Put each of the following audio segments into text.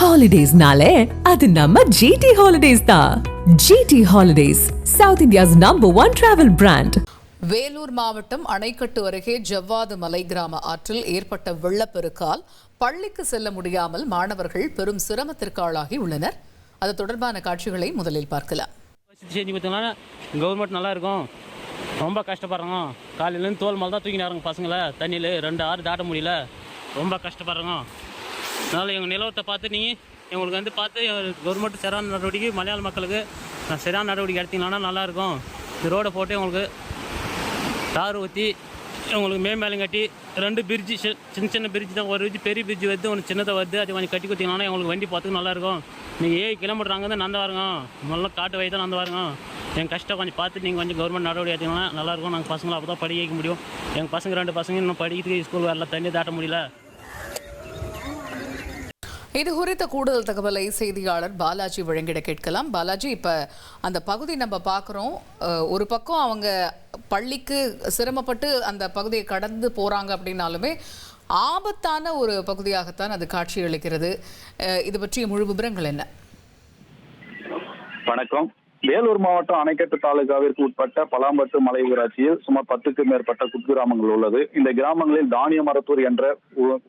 ஹாலிடேஸ்னாலே அது நம்ம ஜிடி ஹாலிடேஸ் தான். GT holidays, South India's #1 travel brand. Vellore மாவட்டம் அணைக்கட்டு அருகே ஜவ்வாது மலை கிராம ஆற்றில் ஏற்பட்ட வெள்ளப்பெருக்கால் பள்ளிக்கு செல்ல முடியாமல் மாணவர்கள் பெரும் சிரமத்திற்கு ஆளாகி உள்ளனர். அது தொடர்பான காட்சிகளை முதலில் பார்க்கலாம். செஞ்சு கொடுத்தோம்னா கவர்மெண்ட் நல்லா இருக்கும். ரொம்ப கஷ்டப்படுறோங்க. காலையிலேருந்து தோல் மேலே தான் தூக்கினாருங்க பசங்களை. தண்ணியில் 2 ஆறு தாட்ட முடியல. ரொம்ப கஷ்டப்படுறோங்க. அதனால் எங்கள் நிலவரத்தை பார்த்து நீங்கள் எங்களுக்கு பார்த்து கவர்மெண்ட் சரியான நடவடிக்கை மலையாள மக்களுக்கு சரியான நடவடிக்கை எடுத்தீங்கன்னா நல்லாயிருக்கும். இந்த ரோடை போட்டு எங்களுக்கு தார் ஊற்றி உங்களுக்கு மேலும் கட்டி 2 பிரிட்ஜு சின்ன பிரிட்ஜ் தான். ஒரு பிரிட்ஜ் பெரிய பிரிட்ஜ் வருது, ஒன்று சின்னதாக வருது. அது கொஞ்சம் கட்டி கொடுத்தீங்கன்னா எங்களுக்கு வண்டி பார்த்துக்கு நல்லாயிருக்கும். நீங்கள் 7 கிலோமீட்டர் அங்கே தான் நடந்து வாருங்க. நல்லா காட்டு வழி தான் நடந்து வாருங்க. எங்கள் கஷ்டம் கொஞ்சம் பார்த்து நீங்கள் கொஞ்சம் கவர்மெண்ட் நடவடிக்கை எடுத்தீங்கன்னா நல்லாயிருக்கும். நாங்கள் பசங்களை அப்போ தான் படிக்க வைக்க முடியும். எங்கள் பசங்க 2 பசங்க இன்னும் படிக்கிறதுக்கு ஸ்கூல் வரல, தண்ணி தாட்ட முடியல. இது குறித்த கூடுதல் தகவலை செய்தியாளர் பாலாஜி வழங்கிட கேட்கலாம். பாலாஜி, இப்போ அந்த பகுதி நம்ம பார்க்குறோம். ஒரு பக்கம் அவங்க பள்ளிக்கு சிரமப்பட்டு அந்த பகுதியை கடந்து போகிறாங்க அப்படின்னாலுமே ஆபத்தான ஒரு பகுதியாகத்தான் அது காட்சியளிக்கிறது. இது பற்றிய முழு விவரங்கள் என்ன? வணக்கம். வேலூர் மாவட்டம் அணைக்கட்டு தாலுகாவிற்கு உட்பட்ட பலாம்பட்டு மலை ஊராட்சியில் சுமார் 10க்கும் மேற்பட்ட குக்கிராமங்கள் உள்ளது. இந்த கிராமங்களில் தானியமரத்தூர் என்ற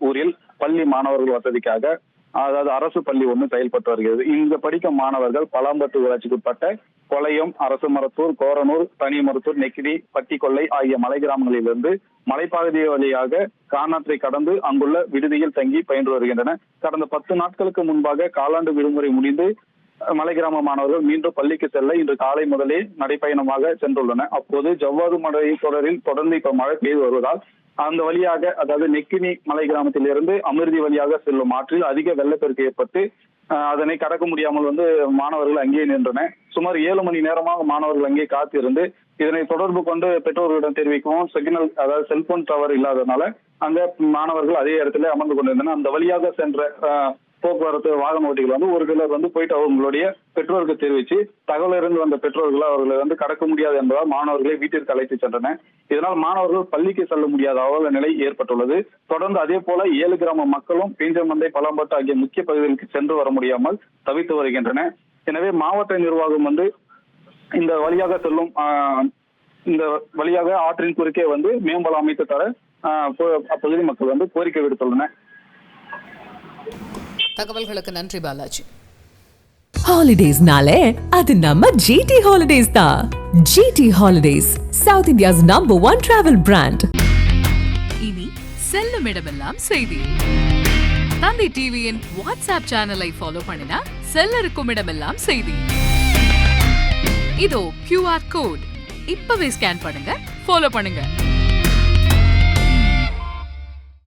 ஊரில் பள்ளி மாணவர்கள் வசதிக்காக, அதாவது அரசு பள்ளி ஒன்று செயல்பட்டு வருகிறது. இங்க படிக்கும் மாணவர்கள் பலாம்பட்டு ஊராட்சிக்கு உட்பட்ட கொளையம், அரசு மரத்தூர், கோரனூர், தனிமருத்தூர், நெக்கிடி, பட்டிக்கொள்ளை ஆகிய மலை கிராமங்களிலிருந்து மலைப்பகுதி வழியாக கானாற்றை கடந்து அங்குள்ள விடுதியில் தங்கி பயின்று வருகின்றனர். கடந்த 10 நாட்களுக்கு முன்பாக காலாண்டு விடுமுறை முடிந்து மலை கிராம மாணவர்கள் மீண்டும் பள்ளிக்கு செல்ல இன்று காலை முதலே நடைப்பயணமாக சென்றுள்ளனர். அப்போது ஜவ்வாது மலை தொடரில் தொடர்ந்து இப்ப மழை பெய்து வருவதால் அந்த வழியாக, அதாவது நெக்கினி மலை கிராமத்தில் இருந்து அமிர்தி வழியாக செல்லும் ஆற்றில் அதிக வெள்ளப்பெருக்கு ஏற்பட்டு அதனை கடக்க முடியாமல் மாணவர்கள் அங்கேயே நின்றனர். சுமார் 7 மணி நேரமாக மாணவர்கள் அங்கே காத்திருந்து இதனை தொடர்பு கொண்டு பெற்றோர்களிடம் தெரிவிக்கவும் சிக்னல், அதாவது செல்போன் டவர் இல்லாதனால அங்க மாணவர்கள் அதே இடத்துல அமர்ந்து கொண்டிருந்தனர். அந்த வழியாக சென்ற போக்குவரத்து வாகன ஓட்டிகள் ஒரு சிலர் போயிட்டு அவங்களுடைய பெற்றோருக்கு தெரிவித்து தகவல் இருந்து வந்த பெற்றோர்கள் அவர்களை கடக்க முடியாது என்பதால் மாணவர்களை வீட்டிற்கு அழைத்து சென்றனர். இதனால் மாணவர்கள் பள்ளிக்கு செல்ல முடியாத அவல நிலை ஏற்பட்டுள்ளது. தொடர்ந்து அதே போல 7 கிராம மக்களும் பீஞ்சமந்தை, பலாம்பட்டு ஆகிய முக்கிய பகுதிகளுக்கு சென்று வர முடியாமல் தவித்து வருகின்றனர். எனவே மாவட்ட நிர்வாகம் இந்த வழியாக செல்லும் இந்த வழியாக ஆற்றின் குறுக்கே மேம்பாலம் அமைத்து தர அப்பகுதி மக்கள் கோரிக்கை விடுத்துள்ளனர். தகவல்களுக்கு நன்றி பாலாஜி. ஹாலிடேஸ்னாலே அது நம்ம ஜிடி ஹாலிடேஸ் தான். GT holidays, South India's #1 travel brand. இனி செல்லும் இடமெல்லாம் செய்தி. தந்தி டிவியின் வாட்ஸ்அப் சேனலை ஃபாலோ பண்ணினா செல்ல இருக்கும் இடமெல்லாம் செய்தி. இதோ QR கோட் இப்பவே ஸ்கேன் பண்ணுங்க, ஃபாலோ பண்ணுங்க.